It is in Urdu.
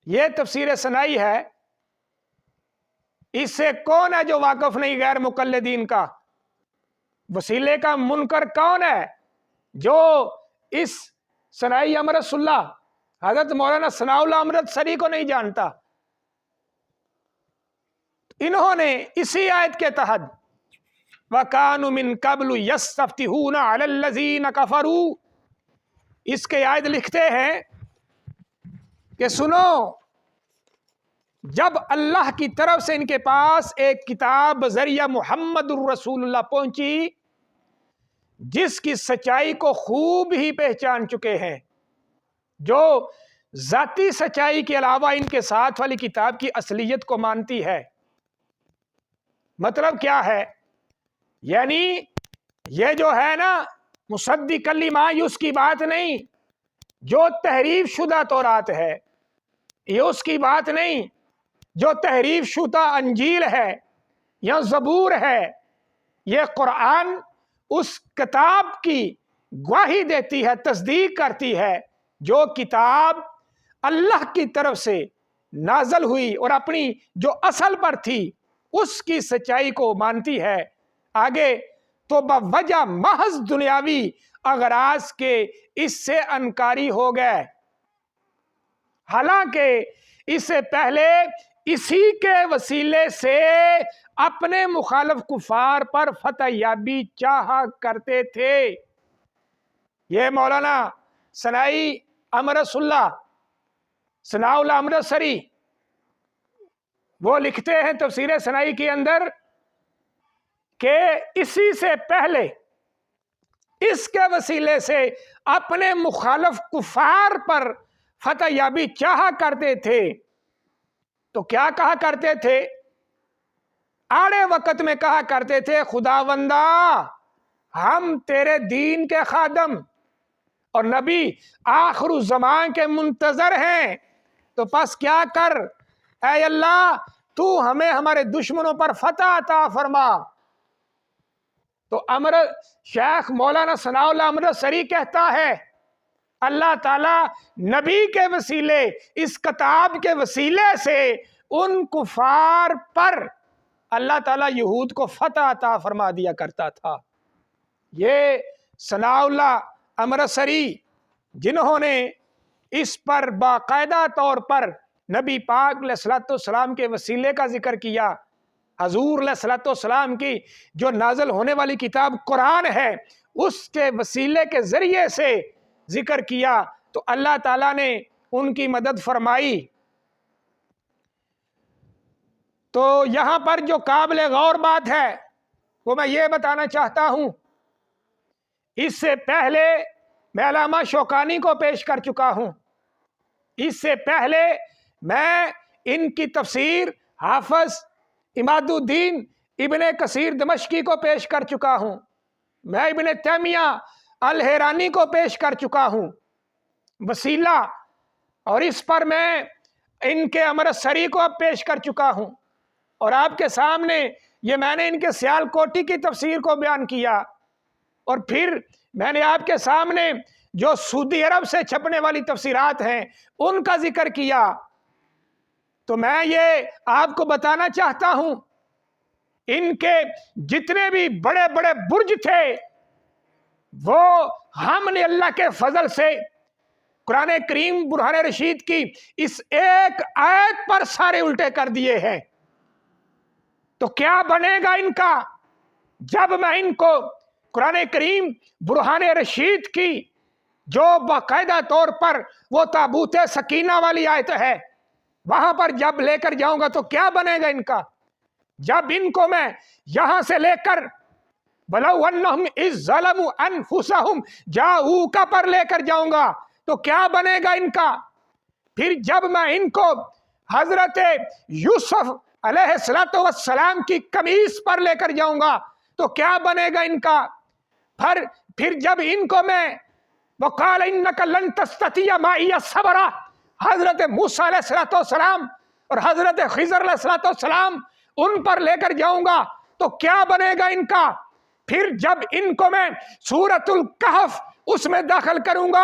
یہ تفسیر سنائی ہے، اس سے کون ہے جو واقف نہیں غیر مقلدین کا؟ وسیلے کا منکر کون ہے جو اس سنائی امرت اللہ حضرت مولانا ثناء اللہ امرت سری کو نہیں جانتا؟ انہوں نے اسی آیت کے تحت وَكَانُوا مِن قَبْلُ يَسْتَفْتِحُونَ عَلَى الَّذِينَ كَفَرُوا، اس کے آیت لکھتے ہیں کہ سنو، جب اللہ کی طرف سے ان کے پاس ایک کتاب بذریعہ محمد الرسول اللہ پہنچی جس کی سچائی کو خوب ہی پہچان چکے ہیں، جو ذاتی سچائی کے علاوہ ان کے ساتھ والی کتاب کی اصلیت کو مانتی ہے۔ مطلب کیا ہے؟ یعنی یہ جو ہے نا مصدق لما، یہ اس کی بات نہیں، جو تحریف شدہ تورات ہے یہ اس کی بات نہیں، جو تحریف شدہ انجیل ہے یا زبور ہے، یہ قرآن اس کتاب کی گواہی دیتی ہے، تصدیق کرتی ہے جو کتاب اللہ کی طرف سے نازل ہوئی اور اپنی جو اصل پر تھی اس کی سچائی کو مانتی ہے۔ آگے تو بوجہ محض دنیاوی اغراض کے اس سے انکاری ہو گئے، حالانکہ اس سے پہلے اسی کے وسیلے سے اپنے مخالف کفار پر فتح یابی چاہا کرتے تھے۔ یہ مولانا ثنائی امرت اللہ ثناء اللہ امرت سری وہ لکھتے ہیں تفسیر سنائی کے اندر کہ اسی سے پہلے اس کے وسیلے سے اپنے مخالف کفار پر فتح یابی چاہا کرتے تھے۔ تو کیا کہا کرتے تھے؟ آڑے وقت میں کہا کرتے تھے خداوندا ہم تیرے دین کے خادم اور نبی آخر الزمان کے منتظر ہیں، تو پس کیا کر اے اللہ، تو ہمیں ہمارے دشمنوں پر فتح عطا فرما۔ تو شیخ مولانا ثناء اللہ امرت سری کہتا ہے اللہ تعالیٰ نبی کے وسیلے، اس کتاب کے وسیلے سے ان کفار پر اللہ تعالیٰ یہود کو فتح عطا فرما دیا کرتا تھا۔ یہ ثناء اللہ امرت سری جنہوں نے اس پر باقاعدہ طور پر نبی پاک علیہ الصلوۃ والسلام کے وسیلے کا ذکر کیا، حضور علیہ الصلوۃ والسلام کی جو نازل ہونے والی کتاب قرآن ہے اس کے وسیلے کے ذریعے سے ذکر کیا، تو اللہ تعالیٰ نے ان کی مدد فرمائی۔ تو یہاں پر جو قابل غور بات ہے وہ میں یہ بتانا چاہتا ہوں، اس سے پہلے میں علامہ شوکانی کو پیش کر چکا ہوں، اس سے پہلے میں ان کی تفسیر حافظ عماد الدین ابن کثیر دمشقی کو پیش کر چکا ہوں، میں ابن تیمیہ الحیرانی کو پیش کر چکا ہوں وسیلہ، اور اس پر میں ان کے امرت سری کو اب پیش کر چکا ہوں، اور آپ کے سامنے یہ میں نے ان کے سیال کوٹی کی تفسیر کو بیان کیا، اور پھر میں نے آپ کے سامنے جو سعودی عرب سے چھپنے والی تفسیرات ہیں ان کا ذکر کیا۔ تو میں یہ آپ کو بتانا چاہتا ہوں ان کے جتنے بھی بڑے بڑے برج تھے وہ ہم نے اللہ کے فضل سے قرآن کریم برہان رشید کی اس ایک آیت پر سارے الٹے کر دیے ہیں۔ تو کیا بنے گا ان کا جب میں ان کو قرآن کریم برہان رشید کی جو باقاعدہ طور پر وہ تابوت سکینہ والی آیت ہے وہاں پر جب لے کر جاؤں گا تو کیا بنے گا ان کا؟ جب ان کو میں یہاں سے لے کر بَلَوْ أَنَّهُمْ إِذْ ظَلَمُوا أَنفُسَهُمْ جَاءُوكَ پر لے کر جاؤں گا تو کیا بنے گا ان کا؟ پھر جب میں ان کو حضرت یوسف علیہ السلام کی قمیص پر لے کر جاؤں گا تو کیا بنے گا ان کا؟ پھر جب ان کو میں وَقَالَ إِنَّكَ لَن تَسْتَطِيعَ مَعِيَ صَبْرًا حضرت موسیٰ علیہ السلام اور حضرت خضر علیہ السلام ان پر لے کر جاؤں گا تو کیا بنے گا ان کا؟ پھر جب ان کو میں سورۃ الکہف اس میں داخل کروں گا